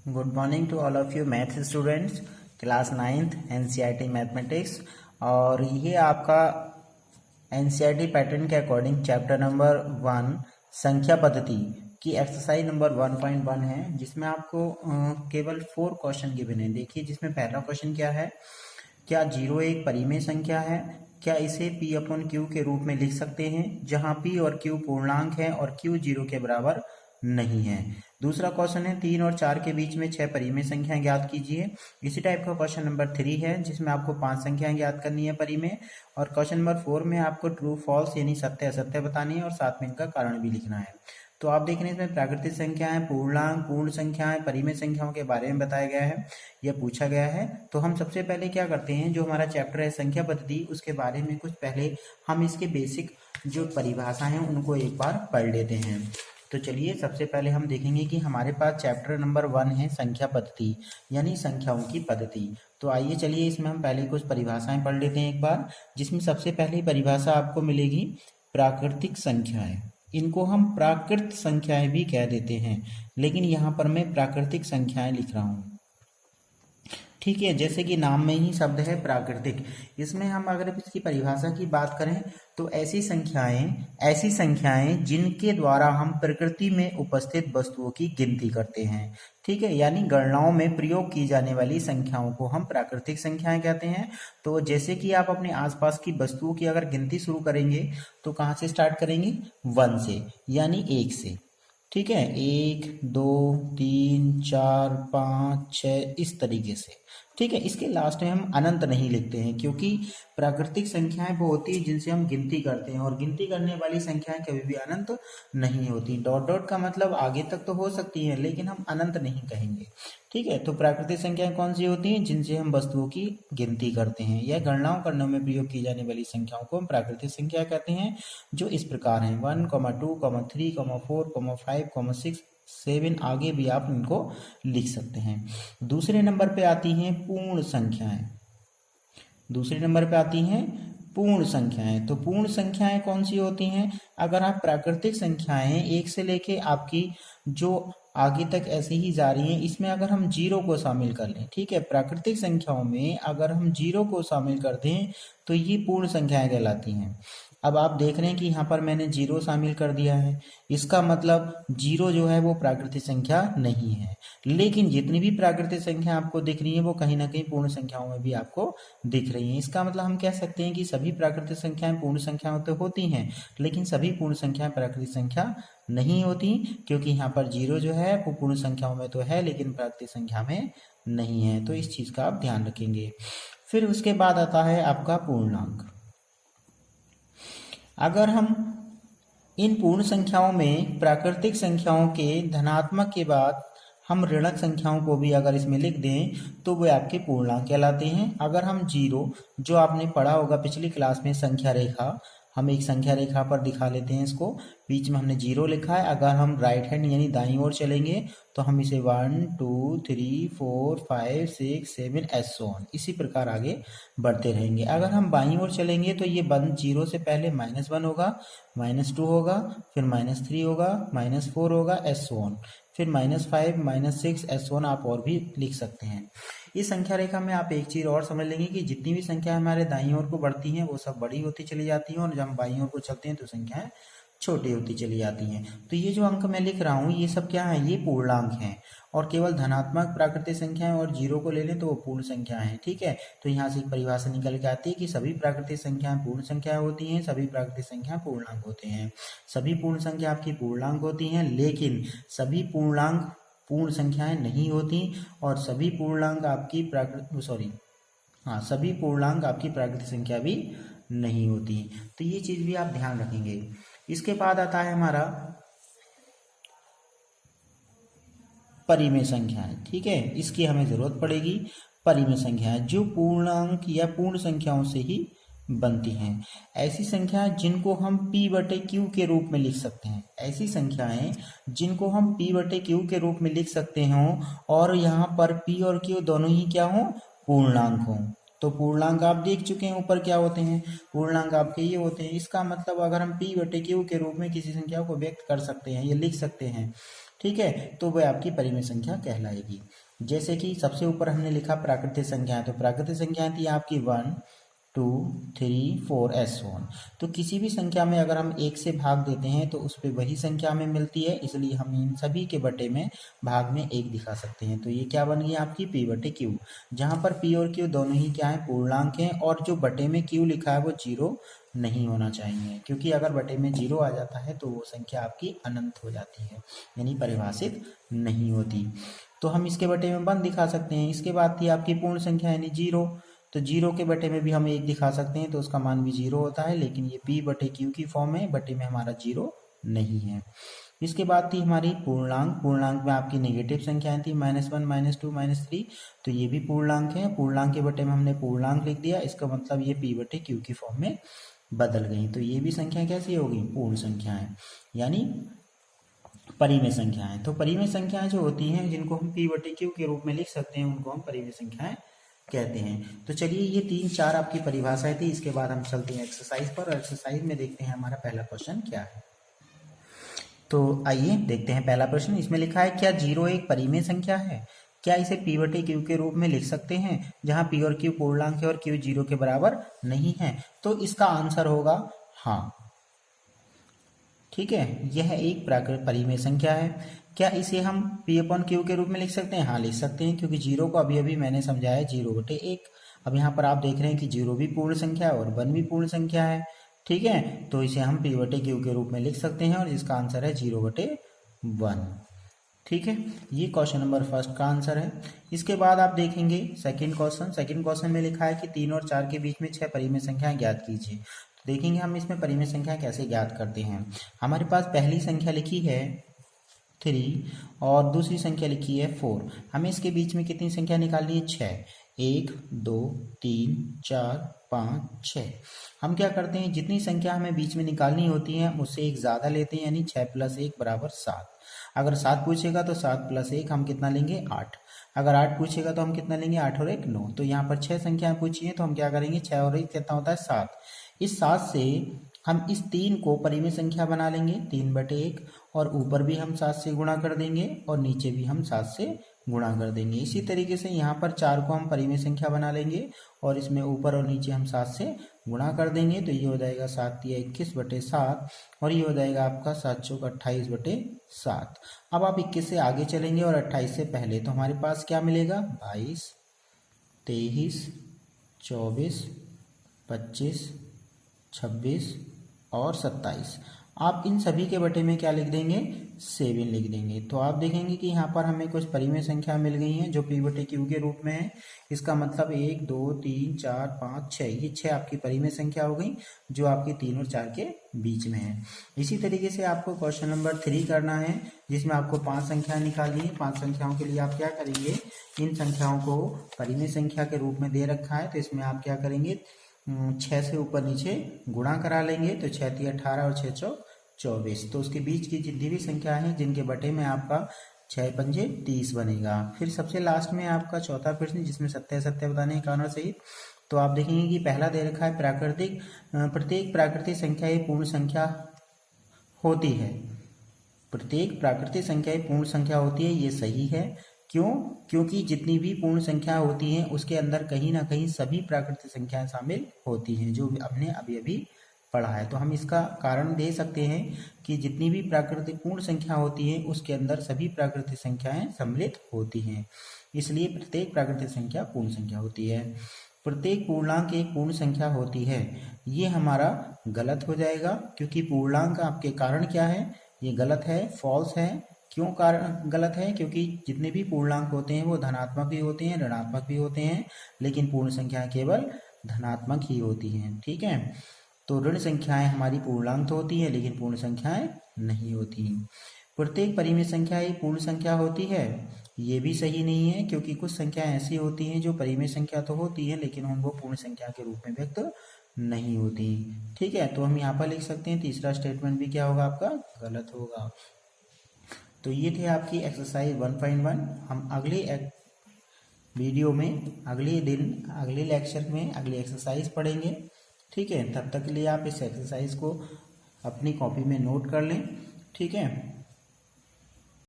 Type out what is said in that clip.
Good morning to all of you maths students, class 9th NCERT mathematics. और ये आपका NCERT pattern के according chapter number 1 संख्या पद्धति की एक्सरसाइज नंबर 1.1 है, जिसमें आपको केवल 4 क्वेश्चन गिवन है। देखिए, जिसमें पहला क्वेश्चन क्या है, क्या 0 एक परिमेय संख्या है? क्या इसे p अपॉन क्यू के रूप में लिख सकते हैं, जहां p और q पूर्णांक है और q 0 के बराबर नहीं है। दूसरा क्वेश्चन है 3 और 4 के बीच में 6 परिमेय संख्याएं ज्ञात कीजिए। इसी टाइप का क्वेश्चन नंबर 3 है, जिसमें आपको 5 संख्याएं ज्ञात करनी है परिमेय। और क्वेश्चन नंबर 4 में आपको ट्रू फॉल्स यानी सत्य असत्य बतानी है और साथ में इनका कारण भी लिखना है। तो आप देख रहे हैं इसमें प्राकृतिक संख्याएं, पूर्णांक, पूर्ण संख्याएं, परिमेय संख्याओं के बारे में बताया गया है, यह पूछा गया है। तो हम सबसे पहले क्या करते हैं, जो हमारा चैप्टर है संख्या पद्धति, उसके बारे में कुछ पहले हम इसके बेसिक जो परिभाषा हैं उनको एक बार पढ़ लेते हैं। तो चलिए, सबसे पहले हम देखेंगे कि हमारे पास चैप्टर नंबर 1 है संख्या पद्धति यानी संख्याओं की पद्धति। तो आइए चलिए, इसमें हम पहले कुछ परिभाषाएं पढ़ लेते हैं एक बार, जिसमें सबसे पहली परिभाषा आपको मिलेगी प्राकृतिक संख्याएं। इनको हम प्राकृत संख्याएं भी कह देते हैं, लेकिन यहाँ पर मैं प्राकृतिक संख्याएं लिख रहा हूँ। ठीक है, जैसे कि नाम में ही शब्द है प्राकृतिक। इसमें हम अगर इसकी परिभाषा की बात करें तो ऐसी संख्याएं जिनके द्वारा हम प्रकृति में उपस्थित वस्तुओं की गिनती करते हैं। ठीक है, यानी गणनाओं में प्रयोग की जाने वाली संख्याओं को हम प्राकृतिक संख्याएं कहते हैं। तो जैसे कि आप अपने आसपास की वस्तुओं की अगर गिनती शुरू करेंगे तो कहाँ से स्टार्ट करेंगे? 1 से, यानी 1 से। ठीक है, 1 2 3 4 5 6 इस तरीके से। ठीक है, इसके लास्ट में हम अनंत नहीं लिखते हैं, क्योंकि प्राकृतिक संख्याएं वो होती है जिनसे हम गिनती करते हैं, और गिनती करने वाली संख्याएं कभी भी अनंत नहीं होती। डॉट डॉट का मतलब आगे तक तो हो सकती है, लेकिन हम अनंत नहीं कहेंगे। ठीक है, तो प्राकृतिक संख्याएं कौन सी होती हैं? जिनसे हम वस्तुओं की गिनती करते हैं या गणनाओं करने में प्रयोग की जाने वाली संख्याओं को हम प्राकृतिक संख्या कहते हैं, जो इस प्रकार हैं 1, 2, 3, 4, 5, 6, 7, आगे भी आप इनको लिख सकते हैं। दूसरे नंबर पे आती हैं पूर्ण संख्याएं। पूर्ण संख्याएं, तो पूर्ण संख्याएं कौन सी होती हैं? अगर आप प्राकृतिक संख्याएं 1 से लेके आपकी जो आगे तक ऐसे ही जा रही हैं, इसमें अगर हम 0 को शामिल कर लें, ठीक है, प्राकृतिक संख्याओं में अगर हम 0 को शामिल कर दें तो ये पूर्ण संख्याएं कहलाती हैं। अब आप देख रहे हैं कि यहाँ पर मैंने 0 शामिल कर दिया है, इसका मतलब 0 जो है वो प्राकृतिक संख्या नहीं है। लेकिन जितनी भी प्राकृतिक संख्या आपको दिख रही है वो कहीं ना कहीं पूर्ण संख्याओं में भी आपको दिख रही हैं। इसका मतलब हम कह सकते हैं कि सभी प्राकृतिक संख्याएं पूर्ण संख्याओं तो होती हैं, लेकिन सभी पूर्ण संख्याएं प्राकृतिक संख्या नहीं होती, क्योंकि यहाँ पर 0 जो है वो पूर्ण संख्याओं में तो है लेकिन प्राकृतिक संख्या में नहीं है। तो इस चीज का आप ध्यान रखेंगे। फिर उसके बाद आता है आपका पूर्णांक। अगर हम इन पूर्ण संख्याओं में प्राकृतिक संख्याओं के धनात्मक के बाद हम ऋणक संख्याओं को भी अगर इसमें लिख दें तो वे आपके पूर्णांक कहलाते हैं। अगर हम 0, जो आपने पढ़ा होगा पिछली क्लास में संख्या रेखा, हम एक संख्या रेखा पर दिखा लेते हैं इसको, बीच में हमने 0 लिखा है। अगर हम राइट हैंड यानी दाईं ओर चलेंगे तो हम इसे 1 2 3 4 5 6 7 ऐसे ऑन इसी प्रकार आगे बढ़ते रहेंगे। अगर हम बाईं ओर चलेंगे तो ये 0 से पहले -1 होगा, -2 होगा, फिर -3 होगा, -4 होगा, ऐसे ऑन, फिर -5 -6 ऐसे ऑन आप और भी लिख सकते हैं। इस संख्या रेखा में आप एक चीज और समझ लेंगे कि जितनी भी संख्या हमारे दाईं ओर को बढ़ती हैं वो सब बड़ी होती चली जाती हैं, और जब हम बाईं ओर को चलते हैं तो संख्याएं छोटी होती चली जाती हैं। तो ये जो अंक मैं लिख रहा हूँ ये सब क्या है? ये पूर्णांक हैं, और केवल धनात्मक प्राकृतिक संख्याएं और 0 को ले लें तो वो पूर्ण संख्या है। ठीक है, तो यहाँ से एक परिभाषा निकल के आती है कि सभी प्राकृतिक संख्याएं पूर्ण संख्या होती हैं, सभी प्राकृतिक संख्याएं पूर्णांक होते हैं। सभी पूर्ण संख्या आपकी पूर्णांक होती हैं, लेकिन सभी पूर्णांक पूर्ण संख्याएं नहीं होती, और सभी पूर्णांक आपकी सभी पूर्णांक आपकी प्राकृतिक संख्या भी नहीं होती। तो ये चीज भी आप ध्यान रखेंगे। इसके बाद आता है हमारा परिमेय संख्याएं। ठीक है, इसकी हमें जरूरत पड़ेगी। परिमेय संख्याएं जो पूर्णांक या पूर्ण संख्याओं से ही बनती हैं। ऐसी संख्याएं जिनको हम p/q के रूप में लिख सकते हैं, ऐसी संख्याएं जिनको हम p/q के रूप में लिख सकते हों, और यहाँ पर p और q दोनों ही क्या हों? पूर्णांक हों। तो पूर्णांक आप देख चुके हैं ऊपर क्या होते हैं, पूर्णांक आपके ये होते हैं। इसका मतलब अगर हम p/q के रूप में किसी संख्या को व्यक्त कर सकते हैं या लिख सकते हैं ठीक है, तो वह आपकी परिमेय संख्या कहलाएगी। जैसे कि सबसे ऊपर हमने लिखा प्राकृतिक संख्याएं, तो प्राकृतिक संख्याएं थी आपकी 1 2 3 4 S1। तो किसी भी संख्या में अगर हम एक से भाग देते हैं तो उस पर वही संख्या हमें मिलती है, इसलिए हम इन सभी के बटे में भाग में एक दिखा सकते हैं। तो ये क्या बन गई आपकी P बटे Q, जहाँ पर P और Q दोनों ही क्या है, पूर्णांक हैं, और जो बटे में Q लिखा है वो 0 नहीं होना चाहिए, क्योंकि अगर बटे में 0 आ जाता है तो वो संख्या आपकी अनंत हो जाती है, यानी परिभाषित नहीं होती। तो हम इसके बटे में 1 दिखा सकते हैं। इसके बाद थी आपकी पूर्ण संख्या यानी 0, तो 0 के बटे में भी हम 1 दिखा सकते हैं, तो उसका मान भी 0 होता है, लेकिन ये P बटे Q की फॉर्म है, बटे में हमारा 0 नहीं है। इसके बाद थी हमारी पूर्णांक। पूर्णांक में आपकी नेगेटिव संख्याएं थी -1 -2 -3, तो ये भी पूर्णांक है। पूर्णांक के बटे में हमने पूर्णांक लिख दिया, इसका मतलब ये P बटे Q की फॉर्म में बदल गई। तो ये भी संख्या कैसी होगी, पूर्ण संख्याएं, यानी परिमेय संख्याएं। तो परिमेय संख्याएं जो होती हैं, जिनको हम P बटे Q के रूप में लिख सकते हैं, उनको हम परिमेय संख्याएं कहते हैं। तो चलिए, ये 3-4 आपकी परिभाषाएं थी। इसके बाद हम चलते हैं एक्सरसाइज पर, और एक्सरसाइज में देखते हैं हमारा पहला क्वेश्चन क्या है। तो आइए देखते हैं पहला प्रश्न। इसमें लिखा है, क्या 0 एक परिमेय संख्या है? क्या इसे P बटे Q के रूप में लिख सकते हैं, जहां P और Q पूर्णांक है और Q 0 के बराबर नहीं है? तो इसका आंसर होगा हाँ। ठीक है, यह एक परिमेय संख्या है। क्या इसे हम P अपॉन Q के रूप में लिख सकते हैं? हाँ, लिख सकते हैं, क्योंकि 0 को अभी अभी मैंने समझाया 0 बटे 1। अब यहाँ पर आप देख रहे हैं कि 0 भी पूर्ण संख्या है और 1 भी पूर्ण संख्या है। ठीक है, तो इसे हम P बटे Q के रूप में लिख सकते हैं, और इसका आंसर है 0 बटे 1। ठीक है, ये क्वेश्चन नंबर फर्स्ट का आंसर है। इसके बाद आप देखेंगे सेकंड क्वेश्चन। सेकंड क्वेश्चन में लिखा है कि 3 और 4 के बीच में 6 परिमेय संख्याएं ज्ञात कीजिए। तो देखेंगे हम इसमें परिमेय संख्या कैसे ज्ञात करते हैं। हमारे पास पहली संख्या लिखी है 3 और दूसरी संख्या लिखी है 4। हमें इसके बीच में कितनी संख्या निकालनी है? 6। 1 2 3 4 5 6। हम क्या करते हैं, जितनी संख्या हमें बीच में निकालनी होती है उससे एक ज़्यादा लेते हैं, यानी 6 + 1 बराबर 7। अगर 7 पूछेगा तो 7 + 1 हम कितना लेंगे? 8। अगर 8 पूछेगा तो हम कितना लेंगे? 8 और 1 9। तो यहाँ पर 6 संख्याएं पूछी हैं, तो हम क्या करेंगे, 6 और 1 कितना होता है? 7। इस 7 से हम इस 3 को परिमेय संख्या बना लेंगे, 3 बटे 1, और ऊपर भी हम 7 से गुणा कर देंगे और नीचे भी हम 7 से गुणा कर देंगे। इसी तरीके से यहाँ पर 4 को हम परिमेय संख्या बना लेंगे और इसमें ऊपर और नीचे हम 7 से गुणा कर देंगे। तो ये हो जाएगा 7 × 21 बटे 7, और ये हो जाएगा आपका 7 × 28 बटे 7। अब आप 21 से आगे चलेंगे और 28 से पहले, तो हमारे पास क्या मिलेगा? 22 23 24 25 26 और 27। आप इन सभी के बटे में क्या लिख देंगे? 7 लिख देंगे। तो आप देखेंगे कि यहाँ पर हमें कुछ परिमेय संख्या मिल गई हैं जो P बटे Q के रूप में है। इसका मतलब 1 2 3 4 5 6, ये 6 आपकी परिमेय संख्या हो गई, जो आपकी 3 और 4 के बीच में है। इसी तरीके से आपको क्वेश्चन नंबर 3 करना है, जिसमें आपको 5 संख्याएं निकालनी है। 5 संख्याओं के लिए आप क्या करेंगे, इन संख्याओं को परिमेय संख्या के रूप में दे रखा है, तो इसमें आप क्या करेंगे, 6 से ऊपर नीचे गुणा करा लेंगे। तो 6 × 18 और 6 × 4 24। तो उसके बीच की जितनी भी संख्या है, जिनके बटे में आपका 6 पंजे 30 बनेगा। फिर सबसे लास्ट में आपका चौथा प्रश्न, जिसमें सत्य असत्य बताने हैं कारण सहित। तो आप देखेंगे कि पहला दे रखा है प्रत्येक प्राकृतिक संख्या एक पूर्ण संख्या होती है। प्रत्येक प्राकृतिक संख्या एक पूर्ण संख्या होती है, ये सही है। क्यों? क्योंकि जितनी भी पूर्ण संख्या होती हैं उसके अंदर कहीं ना कहीं सभी प्राकृतिक संख्याएं शामिल होती हैं, जो हमने अभी अभी पढ़ा है। तो हम इसका कारण दे सकते हैं कि जितनी भी प्राकृतिक पूर्ण संख्या होती है उसके अंदर सभी प्राकृतिक संख्याएं सम्मिलित होती हैं, इसलिए प्रत्येक प्राकृतिक संख्या पूर्ण संख्या होती है। प्रत्येक पूर्णांक एक पूर्ण संख्या होती है, ये हमारा गलत हो जाएगा, क्योंकि पूर्णांक आपके कारण क्या है, ये गलत है, फॉल्स है। क्यों कारण गलत है? क्योंकि जितने भी पूर्णांक होते हैं वो धनात्मक भी होते हैं, ऋणात्मक भी होते हैं, लेकिन पूर्ण संख्याएं केवल धनात्मक ही होती हैं। ठीक है, तो ऋण संख्याएं हमारी पूर्णांक तो होती है, लेकिन पूर्ण संख्याएं नहीं होती। प्रत्येक परिमेय संख्या एक पूर्ण संख्या होती है, ये भी सही नहीं है, क्योंकि कुछ संख्याएं ऐसी होती हैं जो परिमेय संख्या तो होती है, लेकिन उनको पूर्ण संख्या के रूप में व्यक्त नहीं होती। ठीक है, तो हम यहाँ पर लिख सकते हैं तीसरा स्टेटमेंट भी क्या होगा आपका? गलत होगा। तो ये थे आपकी एक्सरसाइज 1.1। हम अगले वीडियो में, अगले दिन, अगले लेक्चर में अगली एक्सरसाइज पढ़ेंगे। ठीक है, तब तक के लिए आप इस एक्सरसाइज को अपनी कॉपी में नोट कर लें। ठीक है।